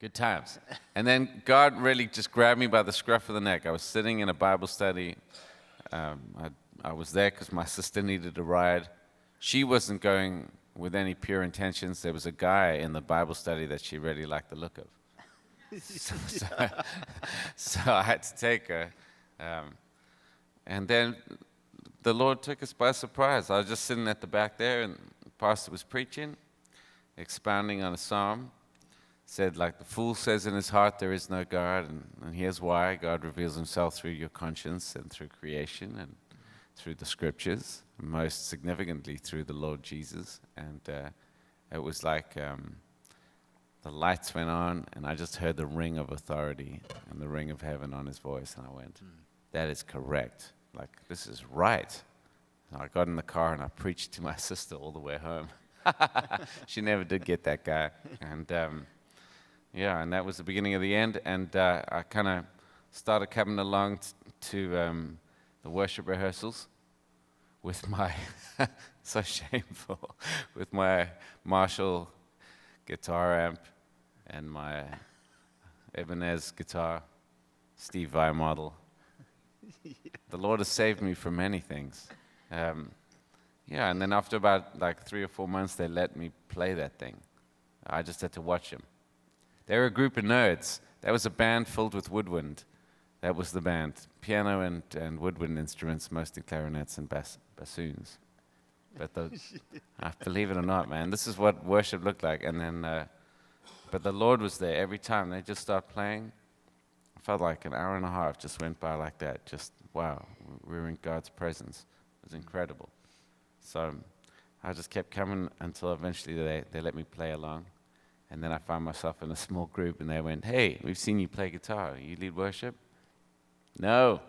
Good times. And then God really just grabbed me by the scruff of the neck. I was sitting in a Bible study. I was there because my sister needed a ride. She wasn't going with any pure intentions. There was a guy in the Bible study that she really liked the look of. So I had to take her. And then the Lord took us by surprise. I was just sitting at the back there, and the pastor was preaching, expounding on a psalm. Said, like, the fool says in his heart there is no God, and here's why. God reveals himself through your conscience and through creation and through the scriptures, most significantly through the Lord Jesus. And it was like the lights went on, and I just heard the ring of authority and the ring of heaven on his voice, and I went, that is correct. Like, this is right. And I got in the car, and I preached to my sister all the way home. She never did get that guy. And yeah, and that was the beginning of the end, and I kind of started coming along to the worship rehearsals with my, so shameful, with my Marshall guitar amp and my Ibanez guitar, Steve Vai model. The Lord has saved me from many things. Yeah, and then after about like 3 or 4 months, they let me play that thing. I just had to watch them. They were a group of nerds. That was a band filled with woodwind. That was the band. Piano and woodwind instruments, mostly clarinets and bassoons. But believe it or not, man, this is what worship looked like. And then, but the Lord was there every time. They just started playing. I felt like an hour and a half just went by like that. Just, wow, we were in God's presence. It was incredible. So I just kept coming until eventually they let me play along. And then I found myself in a small group, and they went, hey, we've seen you play guitar. You lead worship? No.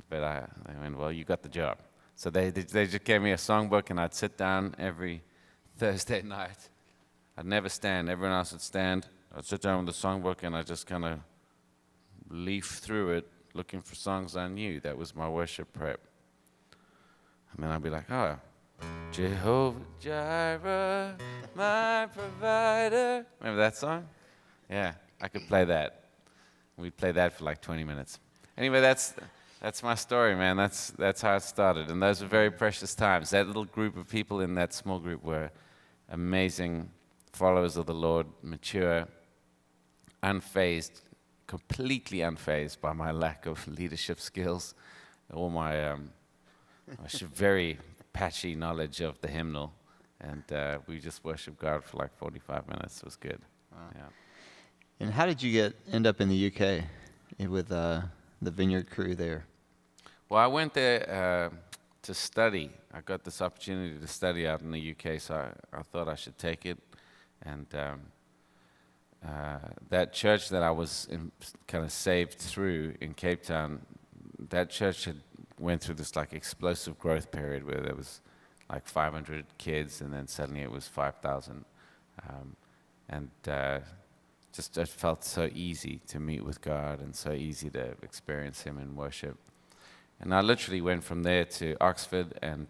But they went, well, you got the job. So they just gave me a songbook, and I'd sit down every Thursday night. I'd never stand. Everyone else would stand. I'd sit down with the songbook, and I'd just kind of leaf through it, looking for songs I knew. That was my worship prep. And then I'd be like, oh, Jehovah Jireh, my provider. Remember that song? Yeah, I could play that. We'd play that for like 20 minutes. Anyway, that's my story, man. That's how it started. And those were very precious times. That little group of people in that small group were amazing followers of the Lord, mature, unfazed, completely unfazed by my lack of leadership skills or my very patchy knowledge of the hymnal, and we just worshiped God for like 45 minutes. It was good. Wow. Yeah. And how did you end up in the UK with the Vineyard crew there? Well, I went there to study. I got this opportunity to study out in the UK, so I thought I should take it. And that church that I was kind of saved through in Cape Town, that church had went through this like explosive growth period where there was like 500 kids, and then suddenly it was 5,000, and just it felt so easy to meet with God and so easy to experience Him in worship. And I literally went from there to Oxford, and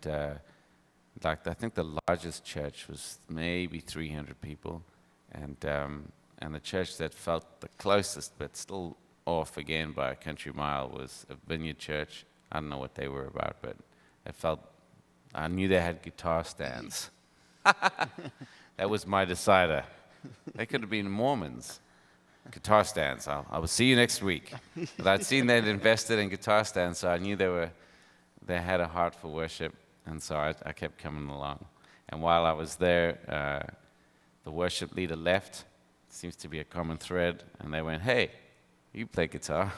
like I think the largest church was maybe 300 people, and the church that felt the closest but still off again by a country mile was a Vineyard church. I don't know what they were about, but I knew they had guitar stands. That was my decider. They could have been Mormons. Guitar stands. I will see you next week. But I'd seen they'd invested in guitar stands, so I knew they had a heart for worship, and so I kept coming along. And while I was there, the worship leader left. Seems to be a common thread, and they went, hey, you play guitar.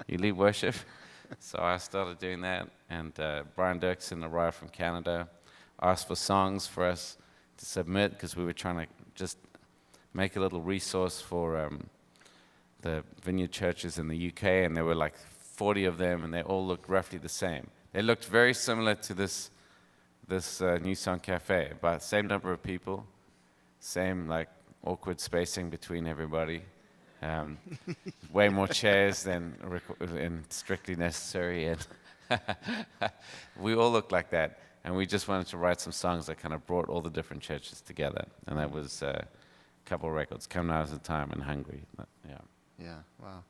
You lead worship? So I started doing that, and Brian Dirksen arrived from Canada, asked for songs for us to submit, because we were trying to just make a little resource for the Vineyard churches in the UK, and there were like 40 of them, and they all looked roughly the same. They looked very similar to this New Song Cafe, about the same number of people, same like awkward spacing between everybody. Way more chairs than strictly necessary, and we all looked like that. And we just wanted to write some songs that kind of brought all the different churches together, and that was couple of records, Come Now's the Time and Hungry. Yeah. Yeah, wow.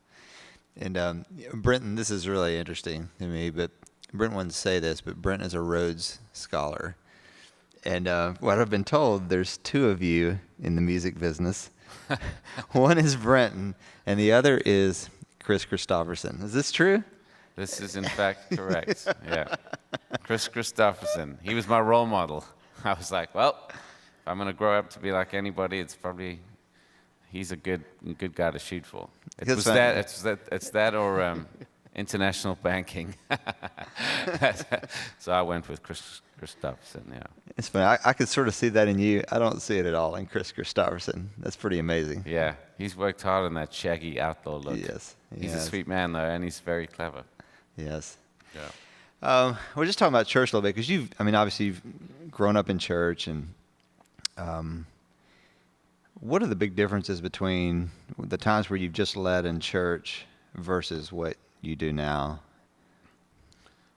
And Brenton, this is really interesting to me, but Brenton wouldn't say this, but Brenton is a Rhodes Scholar. And what I've been told, there's two of you in the music business. One is Brenton, and the other is Chris Christopherson. Is this true? This is in fact correct. Yeah. Chris Christopherson. He was my role model. I was like, well, if I'm going to grow up to be like anybody, it's probably he's a good guy to shoot for. It's that or international banking. So I went with Chris Christopherson, yeah. It's funny. I could sort of see that in you. I don't see it at all in Chris Christopherson. That's pretty amazing. Yeah, he's worked hard on that shaggy outlaw look. Yes. He's a sweet man, though, and he's very clever. Yes. Yeah. We're just talking about church a little bit because obviously you've grown up in church, and what are the big differences between the times where you've just led in church versus what you do now?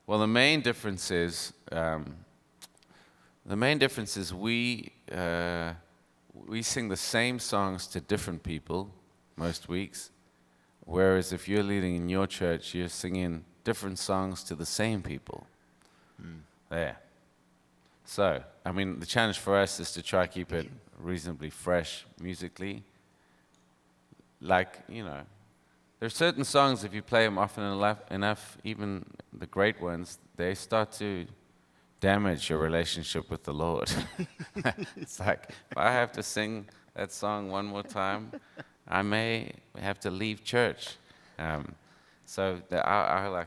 Well, the main difference is we sing the same songs to different people most weeks, whereas if you're leading in your church, you're singing different songs to the same people. There. So, the challenge for us is to try to keep it reasonably fresh musically. Like, there's certain songs, if you play them often enough, even the great ones, they start to damage your relationship with the Lord. It's like, if I have to sing that song one more time, I may have to leave church. So our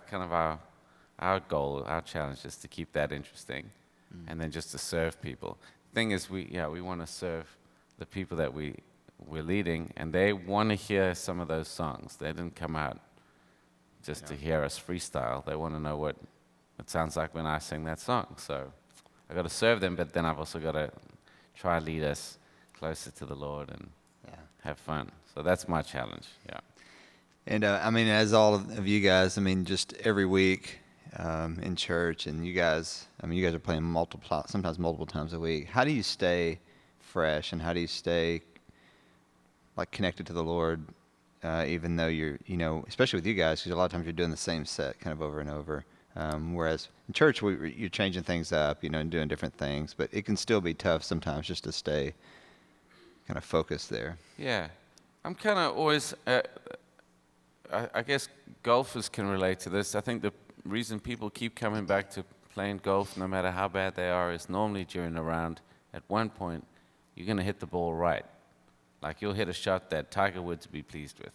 goal, our challenge is to keep that interesting, and then just to serve people. The thing is, we want to serve the people that we're leading, and they want to hear some of those songs. They didn't come out just to hear us freestyle. They want to know what it sounds like when I sing that song. So I've got to serve them, but then I've also got to try to lead us closer to the Lord and have fun. So that's my challenge, yeah. And as all of you guys, just every week in church, and you guys are playing sometimes multiple times a week. How do you stay fresh, and how do you stay connected to the Lord, even though you're, especially with you guys, because a lot of times you're doing the same set kind of over and over. Whereas in church, you're changing things up, and doing different things, but it can still be tough sometimes just to stay kind of focused there. Yeah. I'm kind of always, I guess golfers can relate to this. I think the reason people keep coming back to playing golf, no matter how bad they are, is normally during a round, at one point, you're going to hit the ball right. Like you'll hit a shot that Tiger Woods would be pleased with.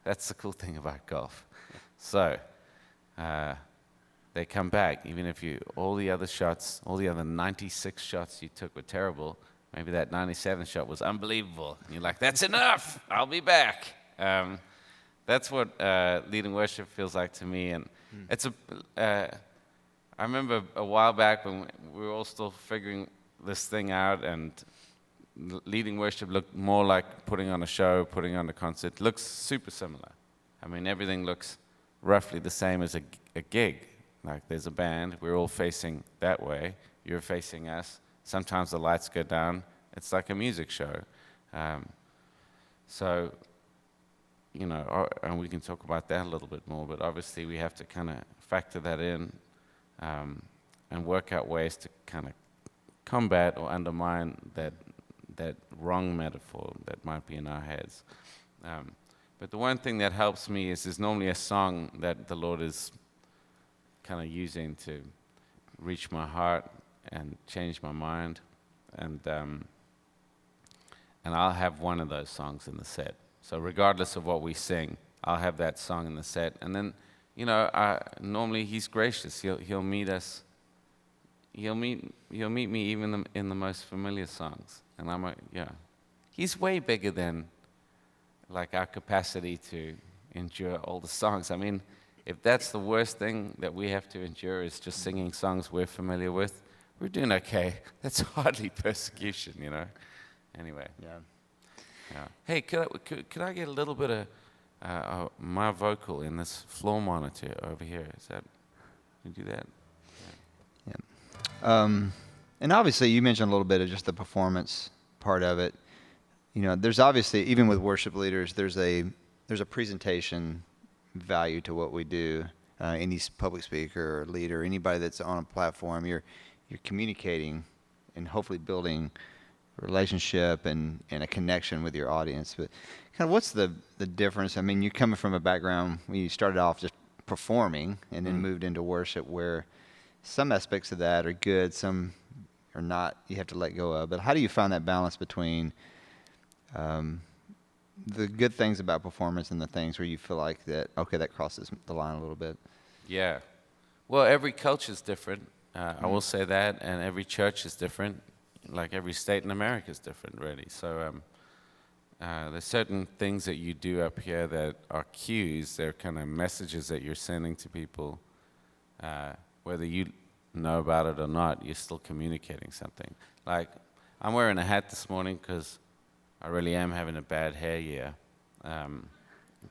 That's the cool thing about golf. So they come back, even if all the other 96 shots you took were terrible. Maybe that 97th shot was unbelievable. And you're like, that's enough. I'll be back. That's what leading worship feels like to me. And I remember a while back when we were all still figuring this thing out, and leading worship looked more like putting on a show, putting on a concert. It looks super similar. Everything looks roughly the same as a gig. Like there's a band, we're all facing that way, you're facing us. Sometimes the lights go down. It's like a music show. So, and we can talk about that a little bit more, but obviously we have to kind of factor that in and work out ways to kind of combat or undermine that wrong metaphor that might be in our heads. But the one thing that helps me is there's normally a song that the Lord is kind of using to reach my heart and change my mind, and I'll have one of those songs in the set. So regardless of what we sing, I'll have that song in the set. And then, normally He's gracious. He'll meet us. He'll meet me even in the most familiar songs. And I'm like, yeah, He's way bigger than our capacity to endure all the songs. If that's the worst thing that we have to endure is just singing songs we're familiar with, we're doing okay. That's hardly persecution, Anyway. Yeah. Hey, could I get a little bit of my vocal in this floor monitor over here? Can you do that? Yeah. And obviously, you mentioned a little bit of just the performance part of it. there's obviously, even with worship leaders, there's a presentation value to what we do. Any public speaker or leader, anybody that's on a platform, you're communicating and hopefully building a relationship and a connection with your audience. But kind of what's the difference? I mean, you're coming from a background where you started off just performing and then moved into worship, where some aspects of that are good, some are not, you have to let go of. But how do you find that balance between the good things about performance and the things where you feel like that, okay, that crosses the line a little bit? Yeah. Well, every culture is different. I will say that, and every church is different. Like every state in America is different, really. So there's certain things that you do up here that are cues. They're kind of messages that you're sending to people. Whether you know about it or not, you're still communicating something. Like, I'm wearing a hat this morning because I really am having a bad hair year.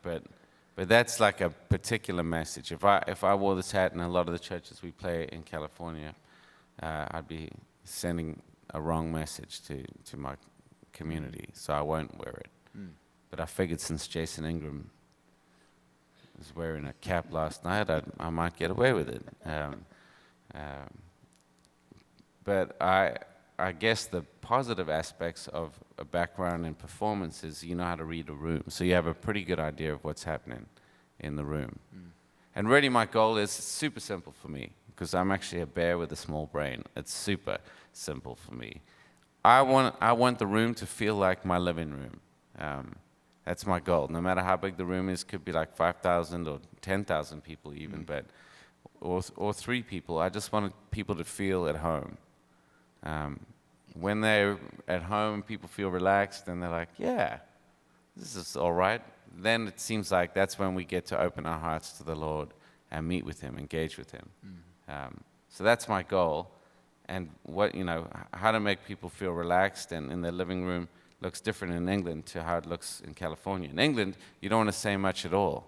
But that's like a particular message. If I wore this hat in a lot of the churches we play in California, I'd be sending a wrong message to my community, so I won't wear it. But I figured since Jason Ingram was wearing a cap last night, I might get away with it. But I guess the positive aspects of a background in performance is you know how to read a room, so you have a pretty good idea of what's happening in the room. And really my goal is super simple for me, because I'm actually a bear with a small brain. It's super simple for me. I want the room to feel like my living room. That's my goal. No matter how big the room is, could be like 5,000 or 10,000 people even, but or 3 people. I just want people to feel at home. When they're at home, people feel relaxed, and they're like, yeah, this is all right. Then it seems like that's when we get to open our hearts to the Lord and meet with Him, engage with Him. So that's my goal. And how to make people feel relaxed and in their living room looks different in England to how it looks in California. In England, you don't want to say much at all.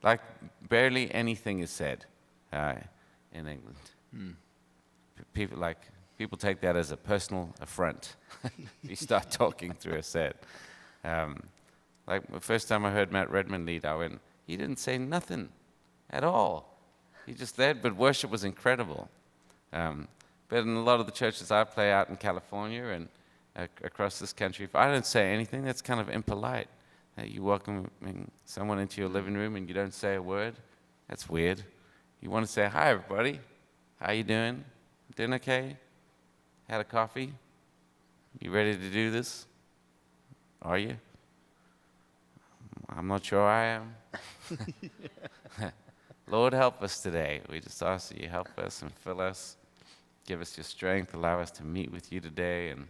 Like, barely anything is said in England. People take that as a personal affront. You start talking through a set. Like the first time I heard Matt Redman lead, I went, he didn't say nothing at all. He just led, but worship was incredible. But in a lot of the churches I play out in California and across this country, if I don't say anything, that's kind of impolite. You welcoming someone into your living room and you don't say a word, that's weird. You want to say, hi everybody, how you doing? Doing okay? Had a coffee? You ready to do this? Are you? I'm not sure I am. Lord, help us today. We just ask that you help us and fill us. Give us your strength. Allow us to meet with you today and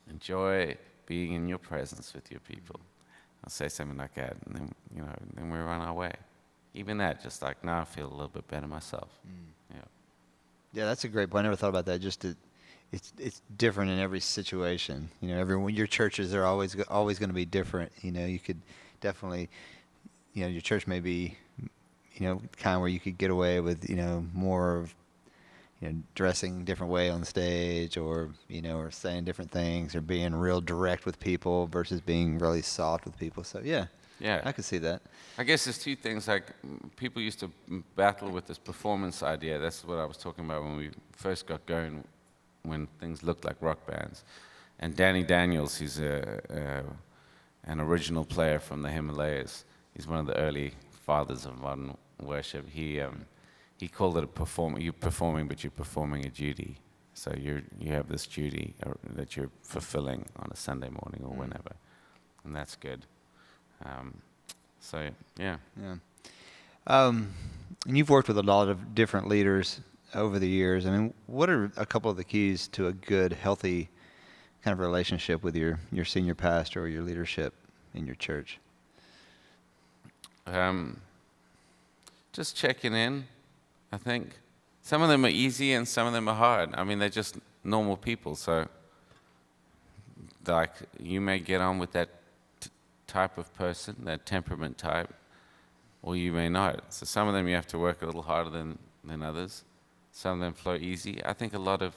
enjoy being in your presence with your people. I'll say something like that, and then we're on our way. Even that, just like, now I feel a little bit better myself. Yeah, that's a great point. I never thought about that. It's different in every situation. Your churches are always going to be different. You could definitely, your church may be, kind of where you could get away with, more of, dressing a different way on stage, or or saying different things, or being real direct with people versus being really soft with people. So yeah, I could see that. I guess there's 2 things. Like, people used to battle with this performance idea. That's what I was talking about when we first got going, when things looked like rock bands. And Danny Daniels, he's an original player from the Himalayas. He's one of the early fathers of modern worship. He called it you're performing, but you're performing a duty. So you have this duty that you're fulfilling on a Sunday morning or whenever, and that's good. So yeah. And you've worked with a lot of different leaders over the years. I mean, what are a couple of the keys to a good, healthy kind of relationship with your senior pastor or your leadership in your church? Just checking in, I think. Some of them are easy and some of them are hard. I mean, they're just normal people, so like, you may get on with that type of person, that temperament type, or you may not. So some of them you have to work a little harder than others. Some of them flow easy. I think a lot of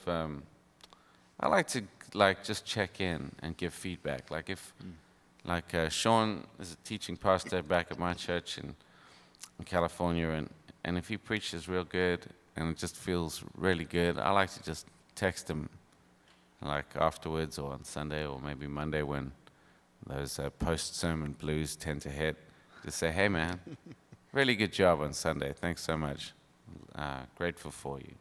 I like to just check in and give feedback. Like if, Sean is a teaching pastor back at my church in California, and if he preaches real good and it just feels really good, I like to just text him like afterwards or on Sunday or maybe Monday when those post-sermon blues tend to hit. Just say, hey man, really good job on Sunday. Thanks so much. Grateful for you.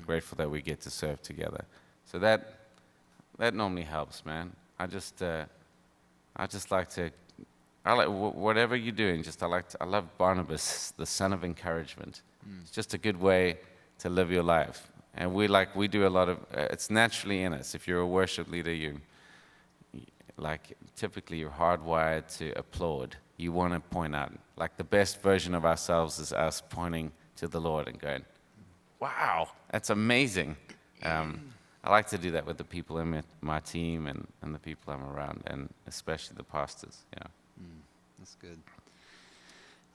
Grateful that we get to serve together. So that normally helps, man. I like whatever you're doing. I love Barnabas, the son of encouragement. It's just a good way to live your life. And we do a lot of. It's naturally in us. If you're a worship leader, typically you're hardwired to applaud. You want to point out. Like the best version of ourselves is us pointing to the Lord and going, "Wow, that's amazing." I like to do that with the people in my team and the people I'm around, and especially the pastors. Yeah. That's good.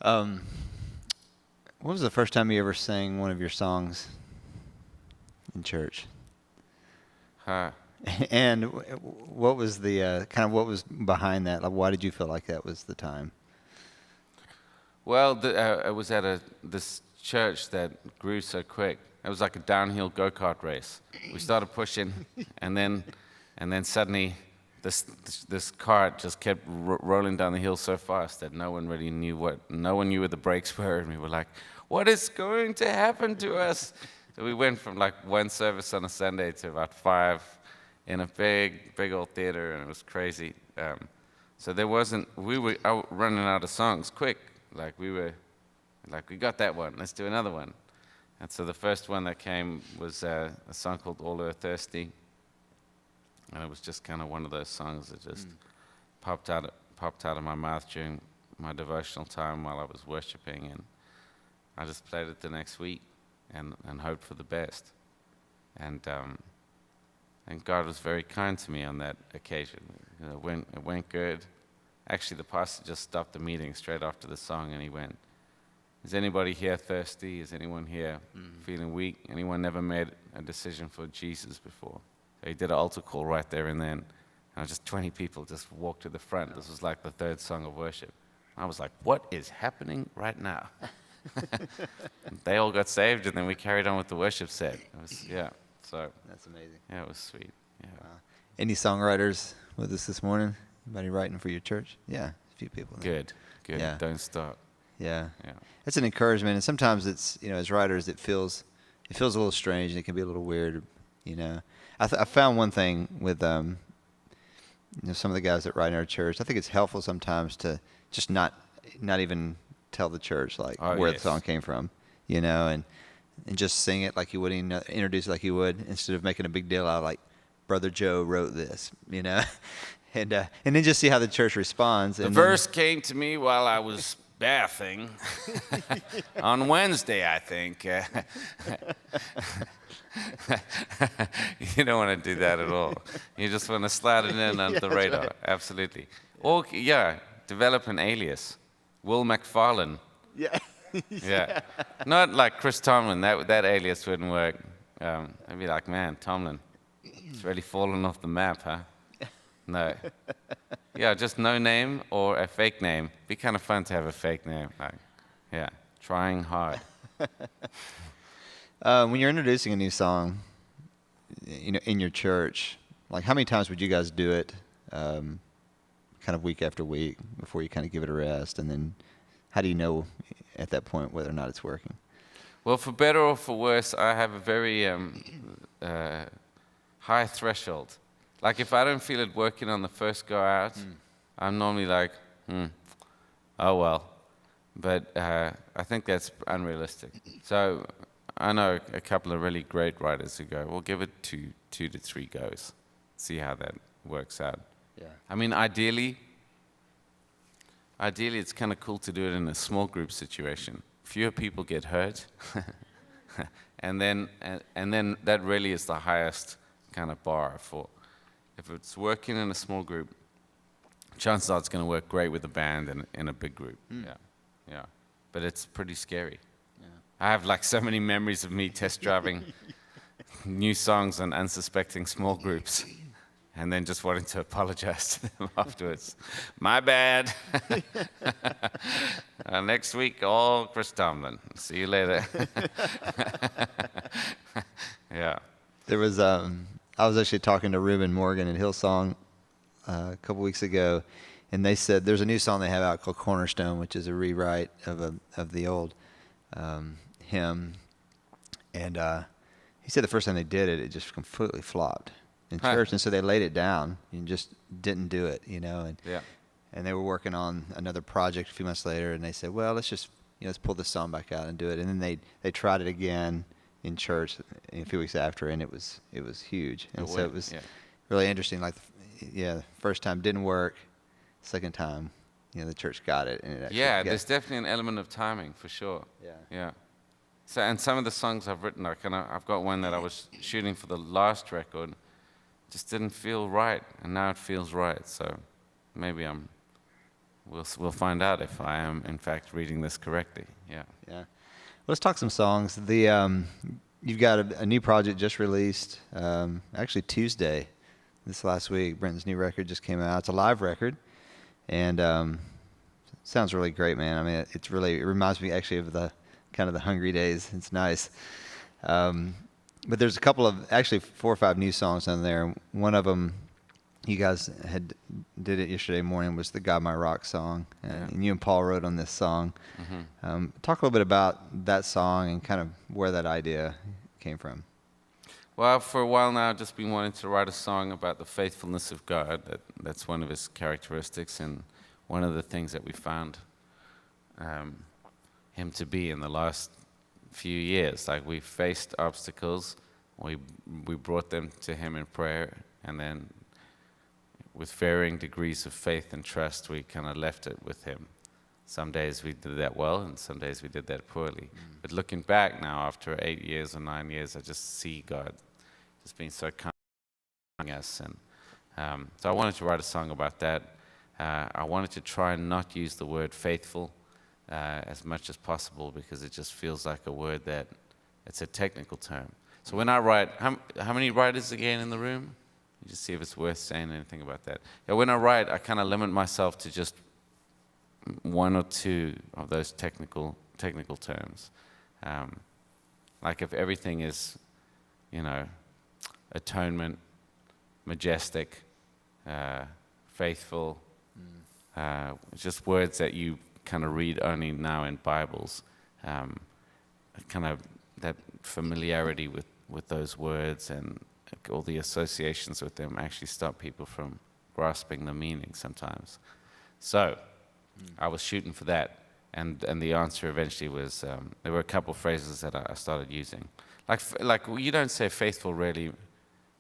When was the first time you ever sang one of your songs in church? And what was the what was behind that? Like, why did you feel like that was the time? Well, I was at this church that grew so quick. It was like a downhill go-kart race. We started pushing, and then suddenly this cart just kept rolling down the hill so fast that no one knew where the brakes were, and we were like, "What is going to happen to us?" So we went from like one service on a Sunday to about 5 in a big old theater, and it was crazy. So we were running out of songs quick. We got that one. Let's do another one. And so the first one that came was a song called All Are Thirsty. And it was just kind of one of those songs that just popped out of my mouth during my devotional time while I was worshiping. And I just played it the next week and hoped for the best. And God was very kind to me on that occasion. It went good. Actually, the pastor just stopped the meeting straight after the song, and he went, "Is anybody here thirsty? Is anyone here feeling weak? Anyone never made a decision for Jesus before?" So he did an altar call right there and then. And just 20 people just walked to the front. This was like the third song of worship. I was like, what is happening right now? They all got saved, and then we carried on with the worship set. So That's amazing. Yeah, it was sweet. Yeah. Any songwriters with us this morning? Anybody writing for your church? Yeah, a few people. Good. Yeah. Don't stop. Yeah. Yeah. It's an encouragement, and sometimes it's, as writers, it feels a little strange, and it can be a little weird, I found one thing with some of the guys that write in our church. I think it's helpful sometimes to just not even tell the church where the song came from, and just sing it like you would, introduce it like you would, instead of making a big deal out of like Brother Joe wrote this, and then just see how the church responds. The verse came to me while I was bathing on Wednesday, I think. You don't want to do that at all. You just want to slide it in under the radar. Right. Absolutely. Or, develop an alias. Will McFarlane. Yeah. Yeah. Not like Chris Tomlin. That alias wouldn't work. I'd be like, man, Tomlin, it's really fallen off the map, huh? No. Yeah, just no name or a fake name. Be kind of fun to have a fake name. Trying hard. When you're introducing a new song, in your church, like how many times would you guys do it, kind of week after week before you kind of give it a rest? And then how do you know at that point whether or not it's working? Well, for better or for worse, I have a very high threshold. Like if I don't feel it working on the first go out, I'm normally like, oh well. But I think that's unrealistic. So I know a couple of really great writers who go, we'll give it two to three goes, see how that works out. Yeah. I mean, ideally it's kind of cool to do it in a small group situation. Fewer people get hurt, and then that really is the highest kind of bar for. If it's working in a small group, chances are it's going to work great with a band and in a big group. Yeah. But it's pretty scary. Yeah. I have like so many memories of me test driving new songs on unsuspecting small groups, and then just wanting to apologize to them afterwards. My bad. Next week, all Chris Tomlin. See you later. Yeah. There was I was actually talking to Reuben Morgan at Hillsong a couple weeks ago, and they said there's a new song they have out called Cornerstone, which is a rewrite of the old hymn. And he said the first time they did it, it just completely flopped in church, and so they laid it down and just didn't do it, And Yeah. and they were working on another project a few months later, and they said, well, let's just let's pull this song back out and do it. And then they tried it again in church a few weeks after, and it was huge. And so it was really interesting. Like, first time didn't work, second time, the church got it. And it actually there's definitely an element of timing for sure. Yeah. So, and some of the songs I've written, I've got one that I was shooting for the last record, just didn't feel right, and now it feels right. So maybe we'll find out if I am in fact reading this correctly. Yeah. Let's talk some songs. You've got a new project just released, actually Tuesday, this last week. Brenton's new record just came out. It's a live record, and sounds really great, man. I mean, it reminds me actually of the kind of the Hungry Days. It's nice. But there's a couple of, actually 4 or 5 new songs on there. One of them, you guys did it yesterday morning, was the God My Rock song. And you and Paul wrote on this song. Mm-hmm. Talk a little bit about that song and kind of where that idea came from. Well, for a while now, I've just been wanting to write a song about the faithfulness of God. That's one of his characteristics, and one of the things that we found him to be in the last few years. Like, we faced obstacles, we brought them to him in prayer, and then with varying degrees of faith and trust, we kind of left it with him. Some days we did that well, and some days we did that poorly. But looking back now, after 8 years or 9 years, I just see God just being so kind to us. And so I wanted to write a song about that. I wanted to try and not use the word faithful as much as possible, because it just feels like a word that it's a technical term. So when I write, how many writers again in the room? You just see if it's worth saying anything about that. Yeah, when I write, I kind of limit myself to just 1 or 2 of those technical terms. Like if everything is, atonement, majestic, faithful, just words that you kind of read only now in Bibles. Kind of that familiarity with those words and all the associations with them actually stop people from grasping the meaning sometimes. So I was shooting for that, and the answer eventually was there were a couple of phrases that I started using. Like you don't say faithful really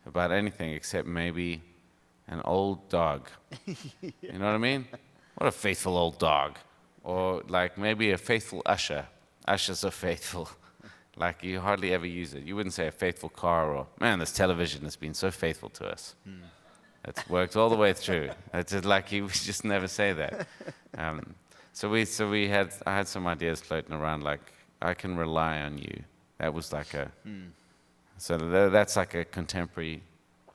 about anything except maybe an old dog. You know what I mean? What a faithful old dog. Or like maybe a faithful usher. Ushers are faithful. Like you hardly ever use it. You wouldn't say a faithful car, or, man, this television has been so faithful to us. It's worked all the way through. It's just like you just never say that. I had some ideas floating around, like, I can rely on you. That was like so that's like a contemporary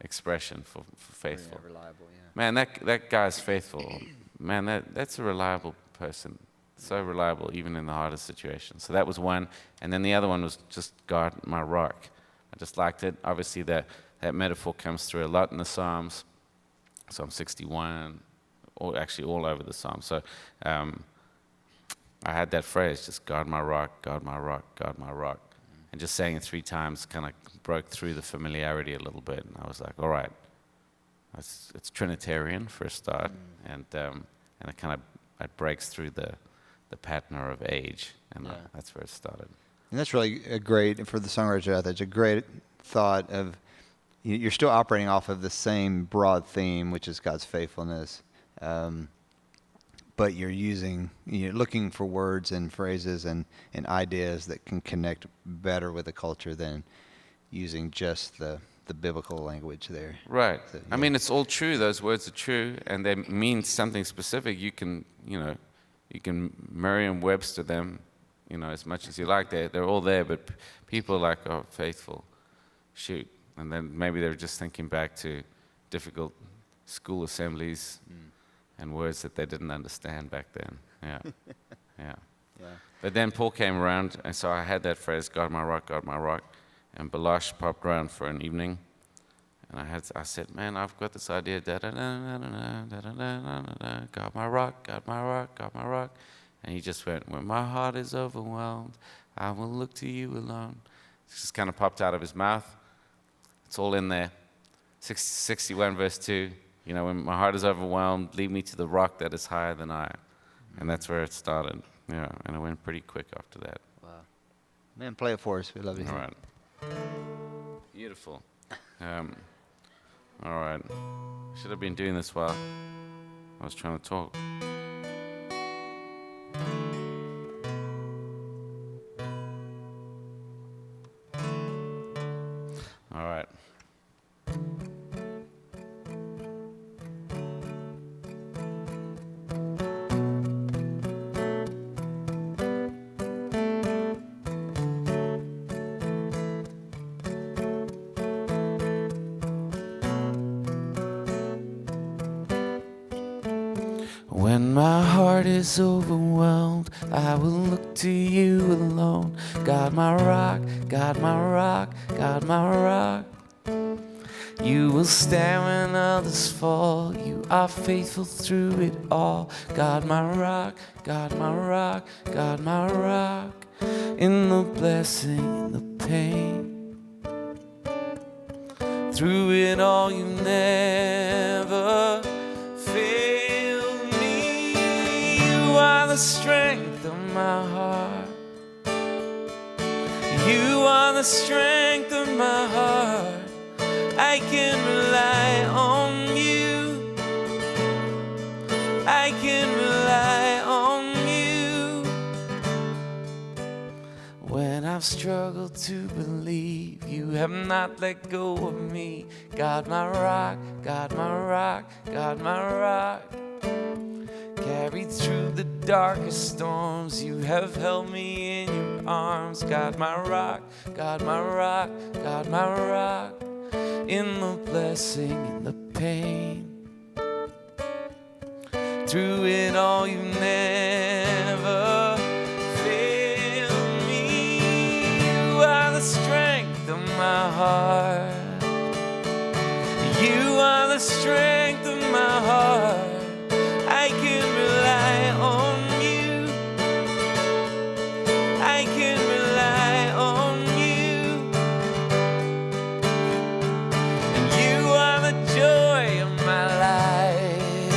expression for faithful. Yeah, reliable, yeah. Man, that guy's faithful. Man, that's a reliable person. So reliable, even in the hardest situations. So that was one. And then the other one was just God, my rock. I just liked it. Obviously, that metaphor comes through a lot in the Psalms. Psalm 61, or actually all over the Psalms. So I had that phrase, just God, my rock, God, my rock, God, my rock. And just saying it 3 times kind of broke through the familiarity a little bit. And I was like, all right, it's Trinitarian for a start. And it kind of it breaks through the pattern of age, and that's where it started. And that's really a great, for the songwriter out there, it's a great thought of, you're still operating off of the same broad theme, which is God's faithfulness, but you're looking for words and phrases and ideas that can connect better with the culture than using just the biblical language there. Right. So, I mean, it's all true. Those words are true, and they mean something specific. You can Merriam-Webster them, as much as you like. They're all there, but people are like, oh, faithful. shoot. And then maybe they were just thinking back to difficult school assemblies and words that they didn't understand back then. Yeah, yeah. Yeah. But then Paul came around, and so I had that phrase, God my rock, and Balash popped around for an evening, and I said, man, I've got this idea, da-da-da-da-da-da-da-da-da-da, God my rock, God my rock, God my rock, and he just went, when my heart is overwhelmed, I will look to you alone. It just kind of popped out of his mouth. It's all in there. 61 verse 2, you know, when my heart is overwhelmed, lead me to the rock that is higher than I. And that's where it started. Yeah, and it went pretty quick after that. Wow. Man, play it for us. We love you. All right. Beautiful. All right. Should have been doing this while I was trying to talk. All right. When my heart is overwhelmed, I will look to you alone. God my rock, God my rock, God my rock. You will stand when others fall. You are faithful through it all. God my rock, God my rock, God my rock. In the blessing, in the pain, through it all you never fail me. You are the strength of my heart. You are the strength of my heart. I can rely on you. I can rely on you. When I've struggled to believe, you have not let go of me. God my rock, God my rock, God my rock. Carried through the darkest storms, you have held me in your arms. God my rock, God my rock, God my rock. In the blessing, in the pain, through it all you never fail me. You are the strength of my heart. You are the strength of my heart. I can rely on you. I can rely on you. You are the joy of my life.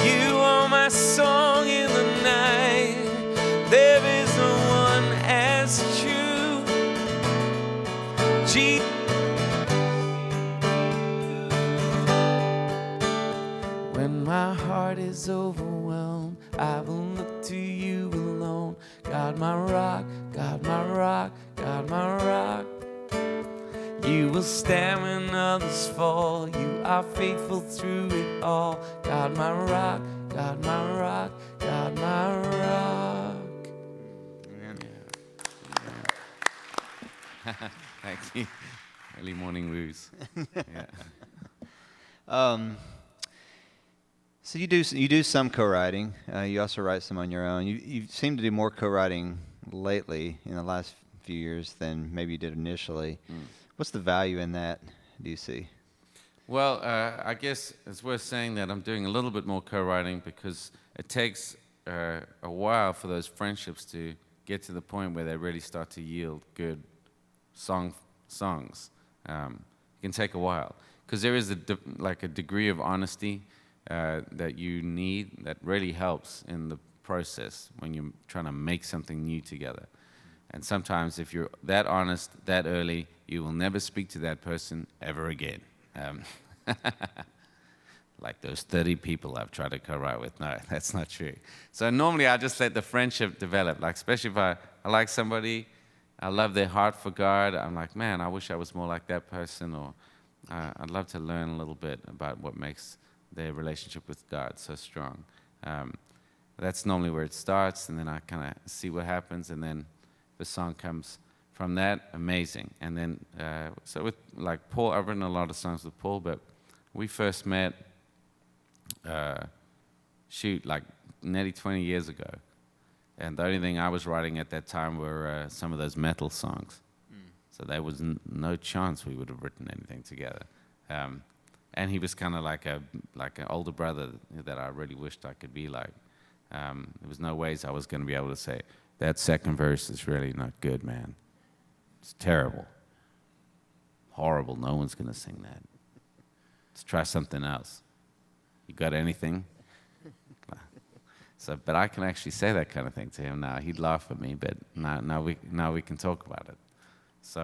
You are my song in the night. There is no one as true. Jesus. When my heart is overwhelmed, I will look to you alone. God my rock, God my rock, God my rock. You will stand when others fall. You are faithful through it all. God my rock, God my rock, God my rock. Amen. Yeah. Thank you. Early morning woos. Yeah. So you do some co-writing. You also write some on your own. You seem to do more co-writing lately in the last few years than maybe you did initially. What's the value in that, do you see? Well, I guess it's worth saying that I'm doing a little bit more co-writing because it takes a while for those friendships to get to the point where they really start to yield good songs. It can take a while because there is a degree of honesty that you need that really helps in the process when you're trying to make something new together. And sometimes if you're that honest that early, you will never speak to that person ever again. Like those 30 people I've tried to co-write with. No, that's not true. So normally I just let the friendship develop. Like especially if I like somebody, I love their heart for God. I'm like, man, I wish I was more like that person. Or I'd love to learn a little bit about what makes their relationship with God so strong. That's normally where it starts, and then I kind of see what happens, and then the song comes from that, amazing. And then, so with like Paul, I've written a lot of songs with Paul, but we first met, like nearly 20 years ago. And the only thing I was writing at that time were some of those metal songs. So there was no chance we would have written anything together. And he was kind of like an older brother that I really wished I could be like. There was no ways I was going to be able to say, that second verse is really not good, man. It's terrible. Horrible. No one's going to sing that. Let's try something else. You got anything? So, but I can actually say that kind of thing to him now. He'd laugh at me, but now we can talk about it. So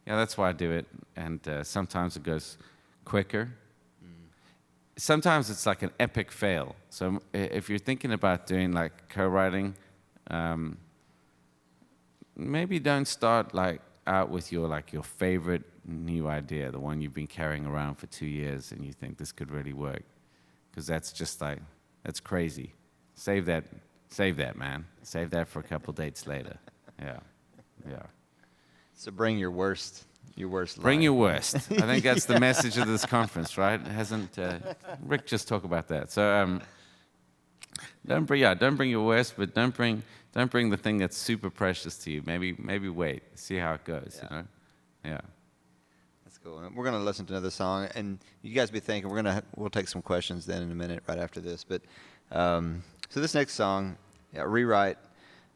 yeah, that's why I do it. And sometimes it goes quicker. Sometimes it's like an epic fail. So if you're thinking about doing like co-writing, maybe don't start like out with your favorite new idea, the one you've been carrying around for 2 years, and you think this could really work, because that's just like, that's crazy. Save that, man. Save that for a couple dates later. Yeah. So bring your worst Bring line. your worst. I think that's the message of this conference, right? Hasn't Rick just talk about that? So don't bring your worst, but don't bring the thing that's super precious to you. Maybe wait, see how it goes. Yeah. You know? Yeah. That's cool. We're going to listen to another song, and you guys be thinking we'll take some questions then in a minute right after this. But so this next song, rewrite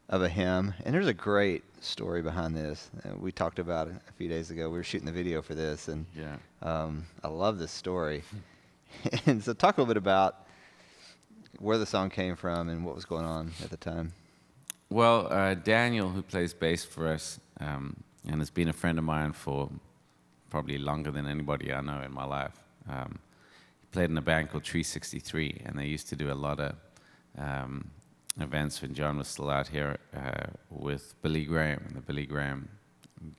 of a hymn, and there's a great story behind this. We talked about it a few days ago. We were shooting the video for this, and I love this story. And so talk a little bit about where the song came from and what was going on at the time. Well, Daniel, who plays bass for us, and has been a friend of mine for probably longer than anybody I know in my life. He played in a band called Tree 63, and they used to do a lot of events when John was still out here with Billy Graham, and the Billy Graham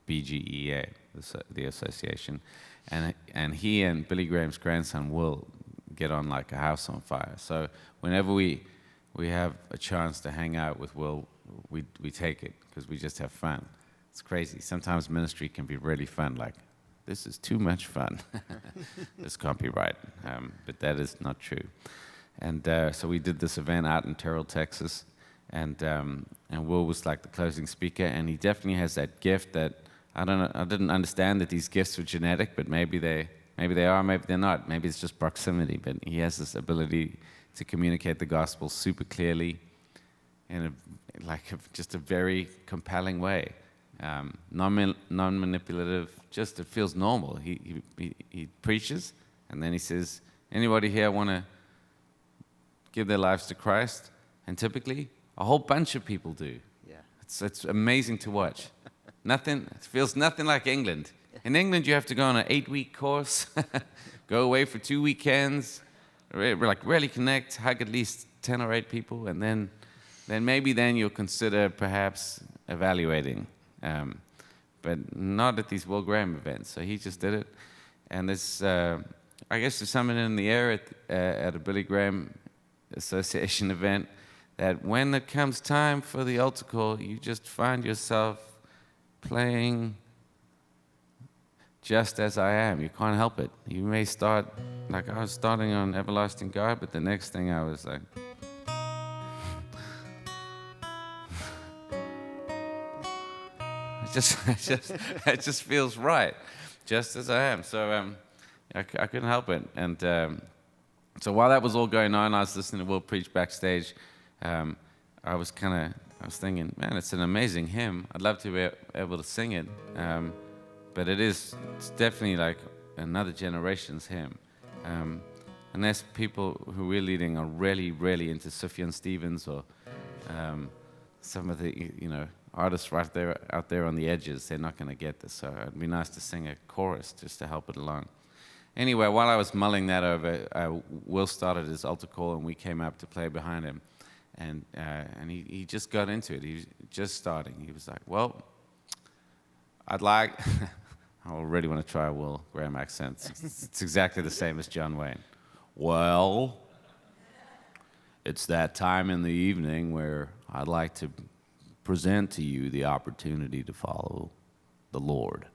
BGEA, the association. And he and Billy Graham's grandson Will get on like a house on fire. So whenever we have a chance to hang out with Will, we take it, because we just have fun. It's crazy. Sometimes ministry can be really fun, like, this is too much fun. This can't be right. But that is not true. And so we did this event out in Terrell, Texas, and Will was like the closing speaker, and he definitely has that gift that I didn't understand that these gifts were genetic, but maybe they are, maybe they're not. Maybe it's just proximity. But he has this ability to communicate the gospel super clearly in just a very compelling way, non-manipulative. Just it feels normal. He preaches, and then he says, "Anybody here want to give their lives to Christ?" And typically, a whole bunch of people do. Yeah. It's amazing to watch. It feels nothing like England. In England, you have to go on an 8-week course, go away for 2 weekends, really connect, hug at least 10 or 8 people, and then maybe you'll consider perhaps evaluating. But not at these Will Graham events. So he just did it. And there's, I guess there's something in the air at a Billy Graham Association event, that when it comes time for the altar call, you just find yourself playing Just As I Am. You can't help it. You may start, like I was starting on Everlasting God, but the next thing I was like, it just feels right, just as I am. So I couldn't help it. And so while that was all going on, I was listening to Will preach backstage. I was thinking, man, it's an amazing hymn. I'd love to be able to sing it. But it's definitely like another generation's hymn. And there's people who we're leading are really, really into Sufjan Stevens or some of the, artists right there out there on the edges. They're not going to get this. So it'd be nice to sing a chorus just to help it along. Anyway, while I was mulling that over, Will started his altar call, and we came up to play behind him. And he just got into it. He was just starting. He was like, well, I already want to try a Will Graham accent. It's exactly the same as John Wayne. Well, it's that time in the evening where I'd like to present to you the opportunity to follow the Lord.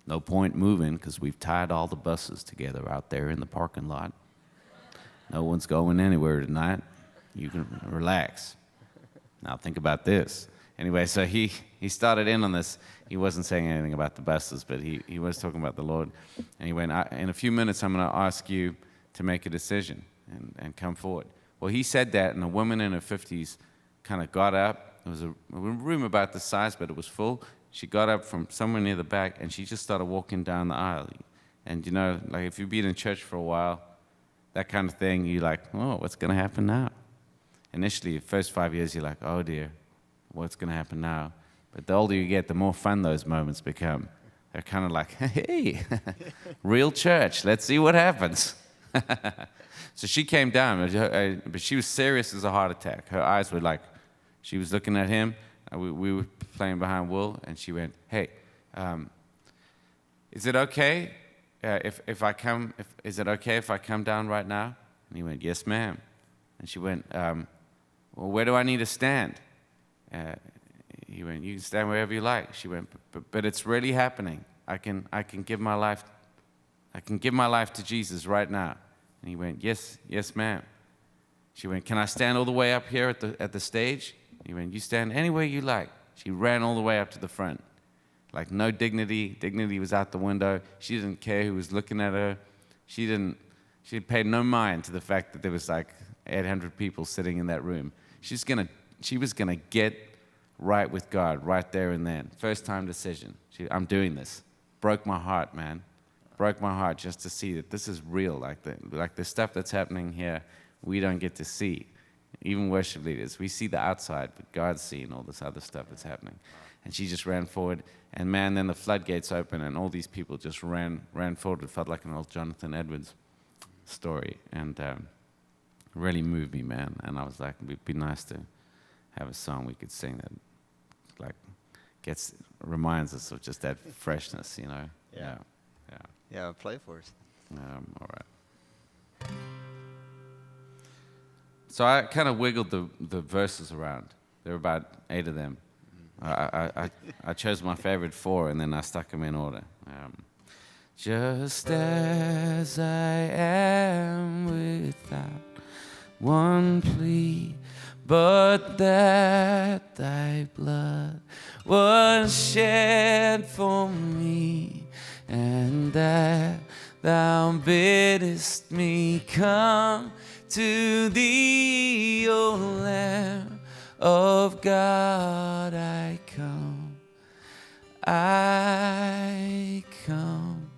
No point moving because we've tied all the buses together out there in the parking lot. No one's going anywhere tonight. You can relax. Now think about this. Anyway, so he started in on this. He wasn't saying anything about the buses, but he was talking about the Lord. And he went, in a few minutes, I'm going to ask you to make a decision and come forward. Well, he said that, and a woman in her 50s kind of got up. It was a room about this size, but it was full. She got up from somewhere near the back, and she just started walking down the aisle. And, you know, like if you've been in church for a while, that kind of thing, you're like, oh, what's going to happen now? Initially, the first 5 years, you're like, oh, dear, what's going to happen now? But the older you get, the more fun those moments become. They're kind of like, hey, real church, let's see what happens. So she came down, but she was serious as a heart attack. Her eyes were like, she was looking at him. We were playing behind Will, and she went, hey, is it okay is it okay if I come down right now? And he went, yes, ma'am. And she went, well, where do I need to stand? He went, you can stand wherever you like. She went, but it's really happening. I can give my life to Jesus right now. And he went, yes, ma'am. She went, can I stand all the way up here at the stage? He went, you stand anywhere you like. She ran all the way up to the front. Like no dignity. Dignity was out the window. She didn't care who was looking at her. She paid no mind to the fact that there was like 800 people sitting in that room. She was gonna get right with God right there and then. First time decision. I'm doing this. Broke my heart, man. Broke my heart just to see that this is real. Like the stuff that's happening here, we don't get to see. Even worship leaders, we see the outside, but God's seeing all this other stuff that's happening. And she just ran forward, and man, then the floodgates opened, and all these people just ran forward. It felt like an old Jonathan Edwards story, and really moved me, man. And I was like, it'd be nice to have a song we could sing that, like, reminds us of just that freshness, you know? Yeah. Yeah, play for us. All right. So I kind of wiggled the verses around. There were about 8 of them. I chose my favorite 4, and then I stuck them in order. Just as I am without one plea, but that thy blood was shed for me, and that thou biddest me come to thee, O Lamb of God, I come, I come.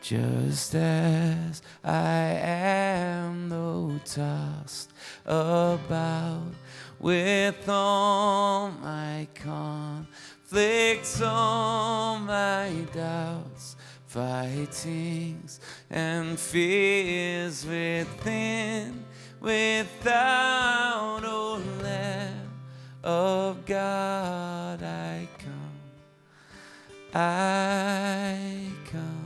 Just as I am, though tossed about with all my conflicts, all my doubts, fightings and fears within, without, O Lamb of God, I come, I come.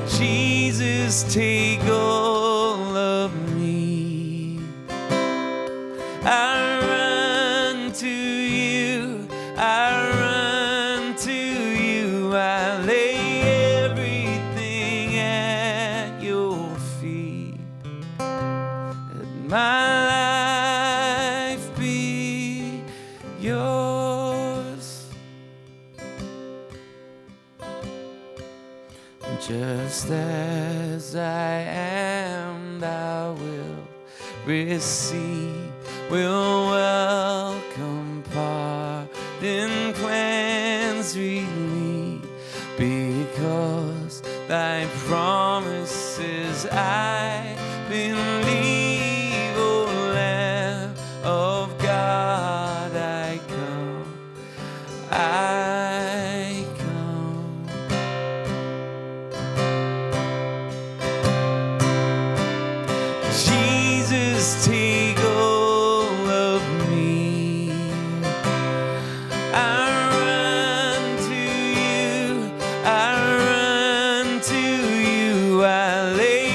Jesus, take all of me. I run to you, I run to you. I lay everything at your feet. Let my life be yours. Just as I am, thou wilt receive, will welcome, pardon, cleanse, relieve, because thy promises I believe, O Lamb of God, I come, I come. Jesus, take all of me. I run to you, I run to you. I lay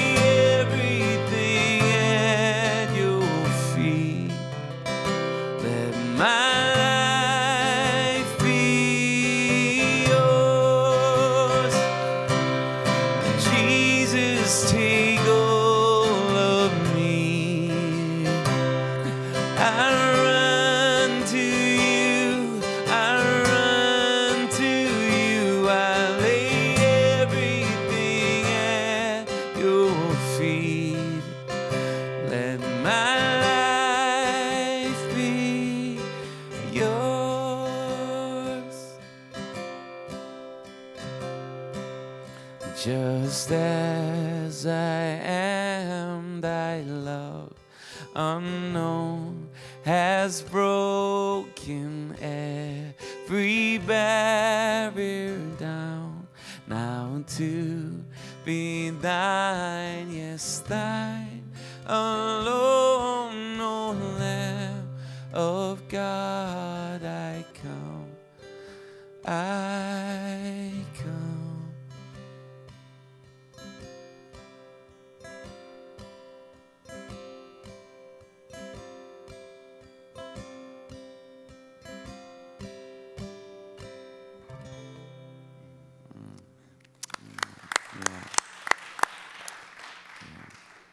Just as I am, thy love unknown has broken every barrier down. Now to be thine, yes, thine alone, O Lamb of God, I come, I come.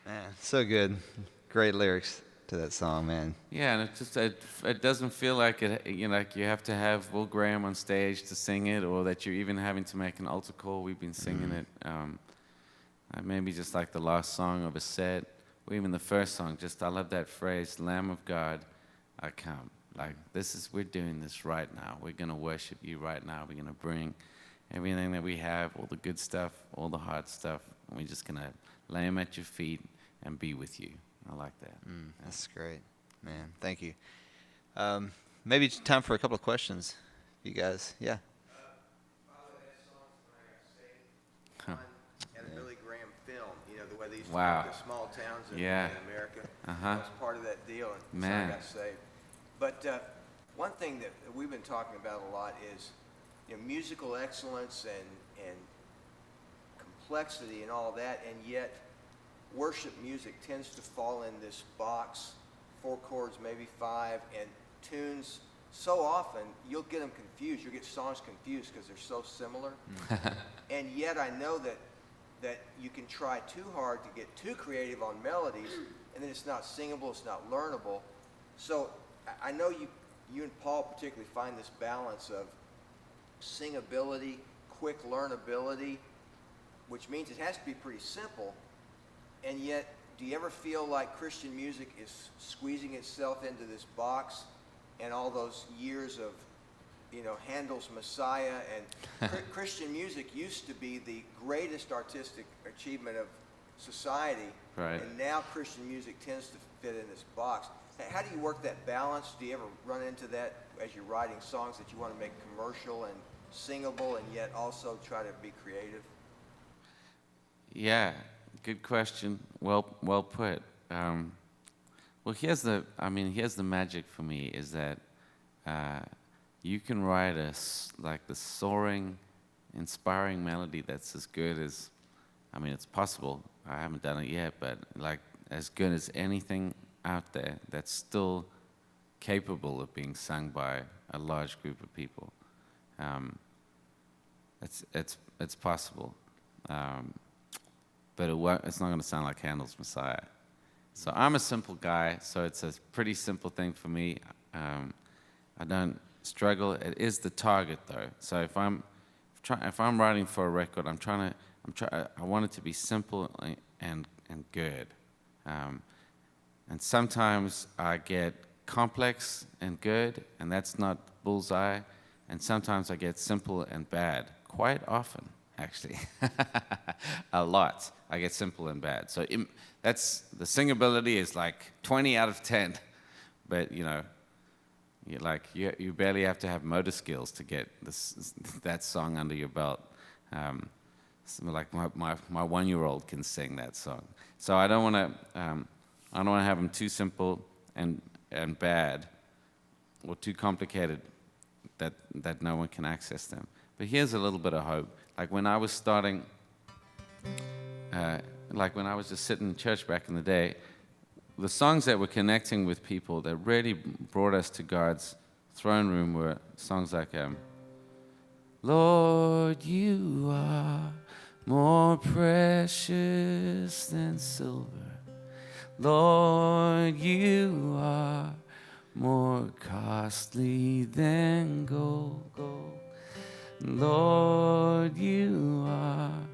Man, so good. Great lyrics to that song, man. Yeah, and it doesn't feel like it. Like you have to have Will Graham on stage to sing it, or that you're even having to make an altar call. We've been singing it. Maybe just like the last song of a set, or even the first song. Just I love that phrase, "Lamb of God, I come." Like we're doing this right now. We're gonna worship you right now. We're gonna bring everything that we have, all the good stuff, all the hard stuff, and we're just gonna lay them at your feet and be with you. I like that. That's great, man. Thank you. Maybe it's time for a couple of questions, you guys. Yeah. Huh. And a Billy Graham film, the way they used to Wow. go to small towns in America. Uh-huh. That was part of that deal, and so I Man. got saved. But one thing that we've been talking about a lot is, musical excellence and complexity and all that, and yet worship music tends to fall in this box, 4 chords, maybe 5, and tunes. So often you'll get them confused. You'll get songs confused because they're so similar. And yet I know that you can try too hard to get too creative on melodies, and then it's not singable, it's not learnable. So I know you and Paul particularly find this balance of singability, quick learnability, which means it has to be pretty simple. And yet, do you ever feel like Christian music is squeezing itself into this box, and all those years of, Handel's Messiah and Christian music used to be the greatest artistic achievement of society, Right. and now Christian music tends to fit in this box. How do you work that balance? Do you ever run into that as you're writing songs that you want to make commercial and singable, and yet also try to be creative? Yeah, good question. Well put. Well, here's the magic for me is that you can write the soaring, inspiring melody that's as good as, it's possible. I haven't done it yet, but like as good as anything out there that's still capable of being sung by a large group of people. It's possible. But it's not going to sound like Handel's Messiah. So I'm a simple guy, so it's a pretty simple thing for me. I don't struggle. It is the target, though. So if I'm writing for a record, I want it to be simple and good. And sometimes I get complex and good, and that's not bullseye. And sometimes I get simple and bad, quite often. Actually, a lot. I get simple and bad. So that's the singability is like 20 out of 10, but you barely have to have motor skills to get that song under your belt. Like my 1-year-old can sing that song. So I don't want to have them too simple and bad, or too complicated that no one can access them. But here's a little bit of hope. Like when I was starting, when I was just sitting in church back in the day, the songs that were connecting with people that really brought us to God's throne room were songs like, Lord, you are more precious than silver. Lord, you are more costly than gold. Lord, you are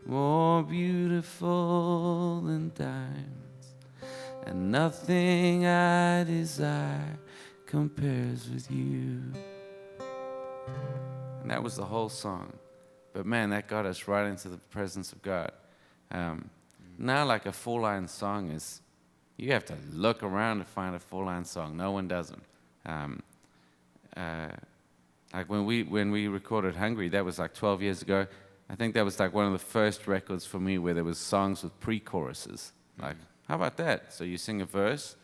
more beautiful than diamonds, and nothing I desire compares with you. And that was the whole song. but man, that got us right into the presence of God. Now, like a 4-line song is, you have to look around to find a 4-line song. No one does them. Like when we recorded Hungry, that was like 12 years ago. I think that was like one of the first records for me where there was songs with pre-choruses. Like, how about that? So you sing a verse,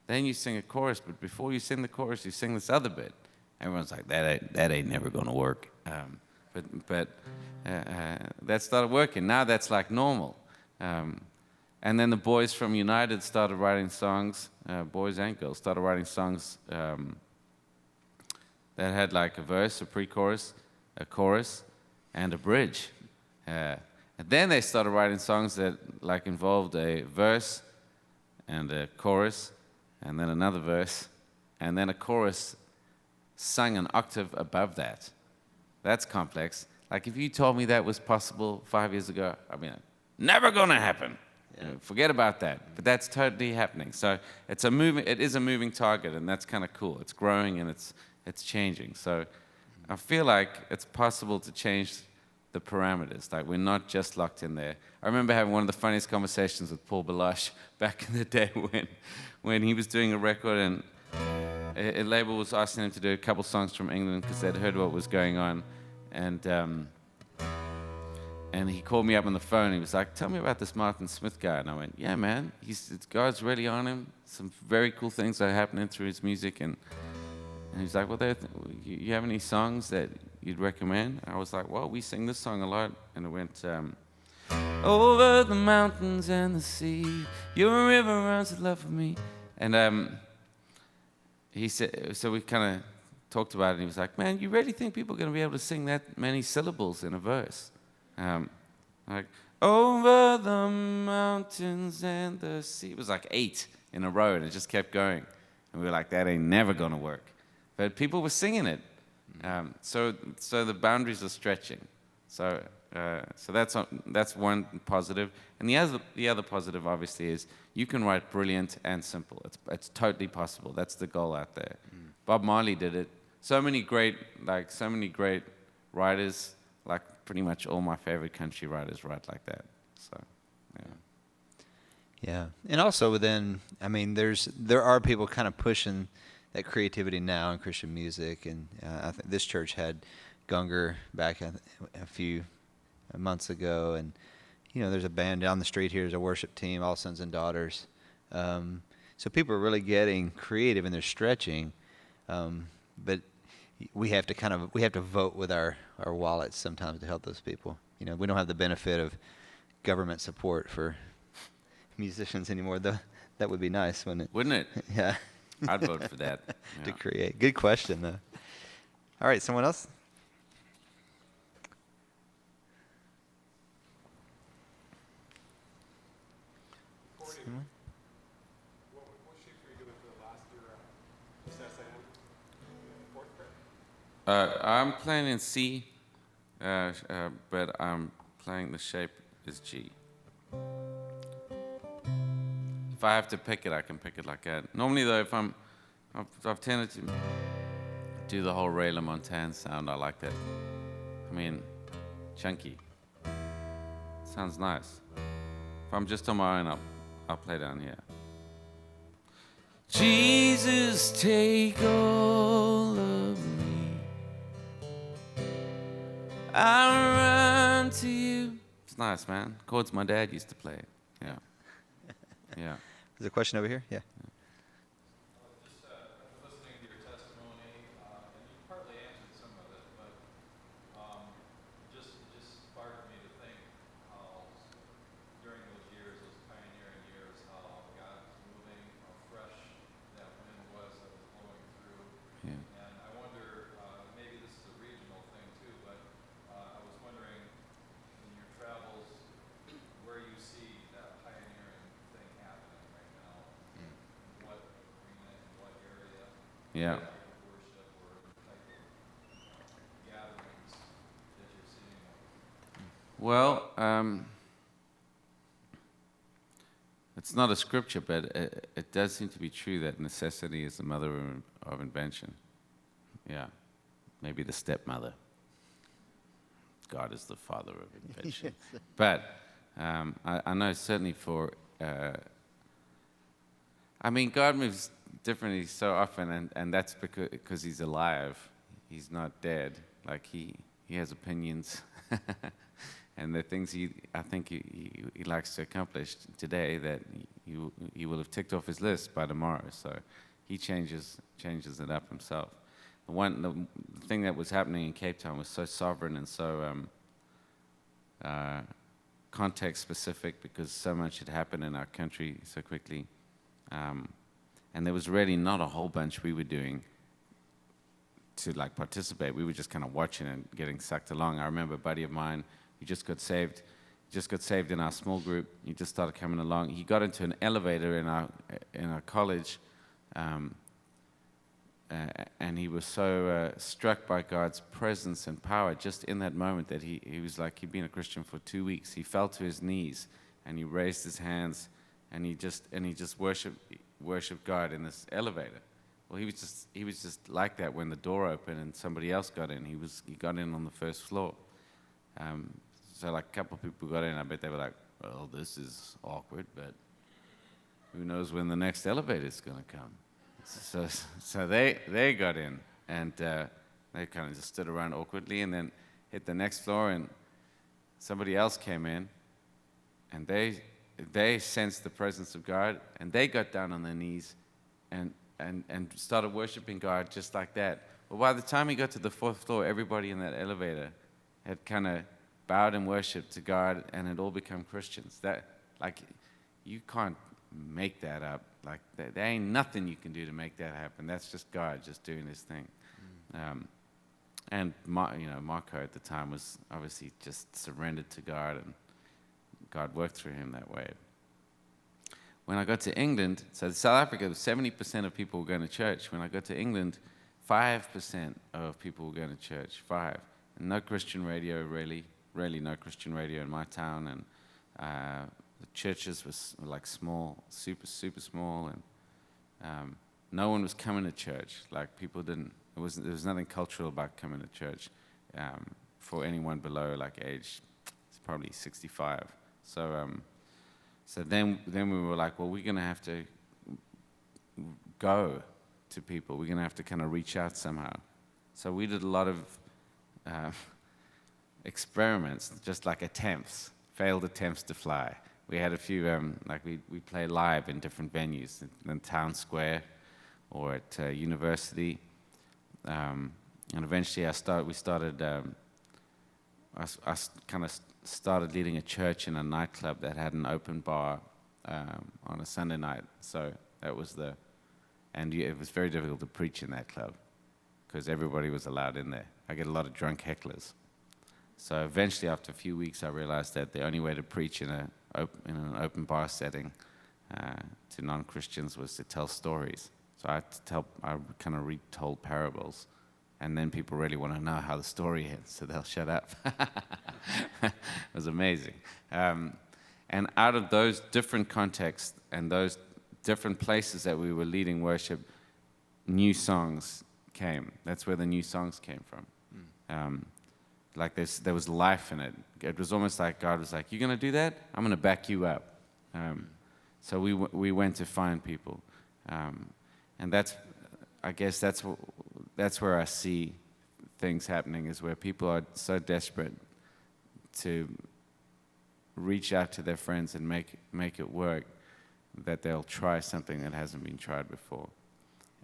then you sing a chorus, but before you sing the chorus, you sing this other bit. Everyone's like, that ain't never gonna work. But that started working. Now that's like normal. And then the boys from United started writing songs, boys and girls started writing songs that had like a verse, a pre-chorus, a chorus, and a bridge. And then they started writing songs that like involved a verse and a chorus, and then another verse, and then a chorus sung an octave above that. That's complex. Like if you told me that was possible 5 years ago, I'd be like, never gonna happen. You know, forget about that. But that's totally happening. So it is a moving target, and that's kind of cool. It's growing and it's changing. So I feel like it's possible to change the parameters. Like we're not just locked in there. I remember having one of the funniest conversations with Paul Balash back in the day when he was doing a record, and a label was asking him to do a couple songs from England because they'd heard what was going on, and he called me up on the phone. He was like, "Tell me about this Martin Smith guy." And I went, "Yeah, man, God's really on him. Some very cool things are happening through his music." And he's like, "Well, you have any songs that you'd recommend?" I was like, "Well, we sing this song a lot." And it went, "Over the mountains and the sea, your river runs with love for me." And he said, so we kind of talked about it, and he was like, "Man, you really think people are going to be able to sing that many syllables in a verse?" Like, over the mountains and the sea. It was like 8 in a row, and it just kept going. And we were like, that ain't never going to work. But people were singing it. So the boundaries are stretching. So that's one positive. And the other positive, obviously, is you can write brilliant and simple. It's totally possible. That's the goal out there. Bob Marley did it. So many great writers, like pretty much all my favorite country writers write like that. So, yeah. Yeah, and also within, I mean, there are people kind of pushing that creativity now in Christian music, and I think this church had Gunger back a few months ago, and you know, there's a band down the street here. There's a worship team, All Sons and Daughters. So people are really getting creative and they're stretching, but we have to vote with our wallets sometimes to help those people. You know, we don't have the benefit of government support for musicians anymore. That would be nice, wouldn't it? Wouldn't it? Yeah. I'd vote for that. To Yeah. create. Good question, though. All right, someone else? What shape were you doing for the last year? SSN? Fourth grade? I'm playing in C, but I'm playing the shape is G. If I have to pick it, I can pick it like that. Normally, though, I've tended to do the whole Ray LaMontagne sound. I like that. I mean, chunky. Sounds nice. If I'm just on my own, I'll play down here. Jesus, take all of me. I run to you. It's nice, man. Chords my dad used to play. Yeah. Yeah. There's a question over here? Yeah. Just listening to your testimony, and you partly answered some of it, but just sparked me to think how during those years, those pioneering years, how God was moving, how fresh that wind was that was blowing through. Yeah. And I wonder, maybe this is a regional thing too, but I was wondering in your travels where you see that pioneering thing happening right now, what arena, in what area, Yeah. type of worship or type of gatherings that you're seeing. Well, it's not a scripture, but it does seem to be true that necessity is the mother of invention. Yeah. Maybe the stepmother. God is the father of invention. But I know certainly for, God moves differently so often, and that's because he's alive. He's not dead. Like he has opinions. And the things I think he likes to accomplish today that he will have ticked off his list by tomorrow. So he changes it up himself. The thing that was happening in Cape Town was so sovereign and so context specific, because so much had happened in our country so quickly, and there was really not a whole bunch we were doing to like participate. We were just kind of watching and getting sucked along. I remember a buddy of mine. He just got saved in our small group. He just started coming along. He got into an elevator in our college, and he was so struck by God's presence and power just in that moment that he was like, he'd been a Christian for 2 weeks. He fell to his knees and he raised his hands and he just worshiped God in this elevator. Well, he was just like that when the door opened and somebody else got in. He got in on the first floor. So like a couple of people got in. I bet they were like, well, this is awkward, but who knows when the next elevator is going to come. So they got in, and they kind of just stood around awkwardly, and then hit the next floor, and somebody else came in, and they sensed the presence of God, and they got down on their knees and started worshiping God just like that. Well, by the time he got to the 4th floor, everybody in that elevator had kind of bowed and worshipped to God, and had all become Christians. That, like, you can't make that up. Like, there ain't nothing you can do to make that happen. That's just God just doing his thing. And Marco at the time was obviously just surrendered to God, and God worked through him that way. When I got to England, so South Africa, 70% of people were going to church. When I got to England, 5% of people were going to church. 5. And no Christian radio, really no Christian radio in my town, and the churches were like small, super small, and no one was coming to church. Like, people didn't. There was nothing cultural about coming to church for anyone below like age, it's probably 65. So then we were like, well, we're gonna have to go to people. We're gonna have to kind of reach out somehow. So we did a lot of experiments, just like attempts, failed attempts to fly. We had a few, we play live in different venues, in Town Square or at university. And eventually I kind of started leading a church in a nightclub that had an open bar on a Sunday night. So that was and it was very difficult to preach in that club because everybody was allowed in there. I get a lot of drunk hecklers. So eventually, after a few weeks, I realized that the only way to preach in an open bar setting to non-Christians was to tell stories. So I kind of retold parables, and then people really want to know how the story ends, so they'll shut up. It was amazing. And out of those different contexts and those different places that we were leading worship, new songs came. That's where the new songs came from. Like there was life in it. It was almost like God was like, "You're gonna do that? I'm gonna back you up." So we went to find people, and I guess that's where I see things happening, is where people are so desperate to reach out to their friends and make it work that they'll try something that hasn't been tried before,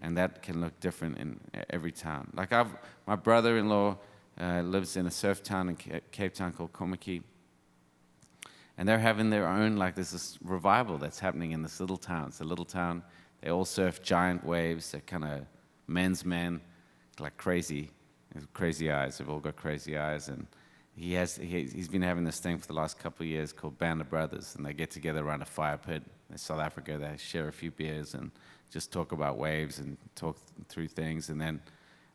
and that can look different in every town. Like my brother-in-law lives in a surf town in Cape Town called Komaki, and they're having their own, like, there's this revival that's happening in this little town. It's a little town. They all surf giant waves. They're kind of men's men, like crazy eyes. They've all got crazy eyes, and he's been having this thing for the last couple of years called Band of Brothers, and they get together around a fire pit in South Africa. They share a few beers and just talk about waves and talk through things, and then,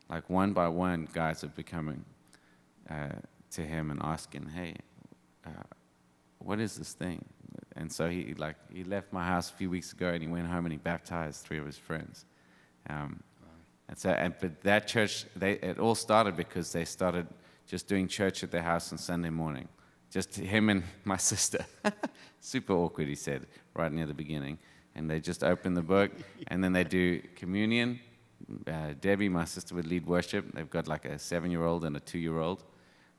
like, one by one, guys are becoming to him and asking, "Hey, what is this thing?" And so he left my house a few weeks ago, and he went home and he baptized 3 of his friends. But that church, it all started because they started just doing church at their house on Sunday morning. Just him and my sister. Super awkward, he said, right near the beginning. And they just open the book, and then they do communion. Debbie, my sister, would lead worship. They've got like a 7-year-old and a 2-year-old.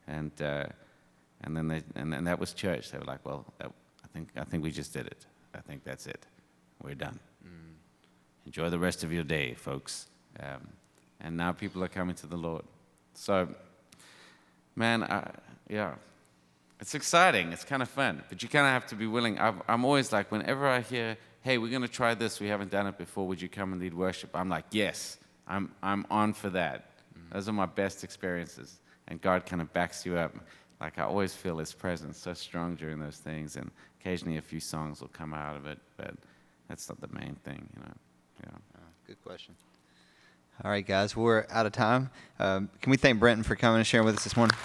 And then that was church. They were like, well, I think we just did it. I think that's it. We're done. Enjoy the rest of your day, folks. And now people are coming to the Lord. So, man, yeah, it's exciting. It's kind of fun, but you kind of have to be willing. I'm always like, whenever I hear, hey, we're going to try this, we haven't done it before, would you come and lead worship? I'm like, yes, I'm on for that. Those are my best experiences, and God kind of backs you up. Like, I always feel His presence so strong during those things, and occasionally a few songs will come out of it, but that's not the main thing, you know. Yeah. Good question. All right, guys, we're out of time. Can we thank Brenton for coming and sharing with us this morning?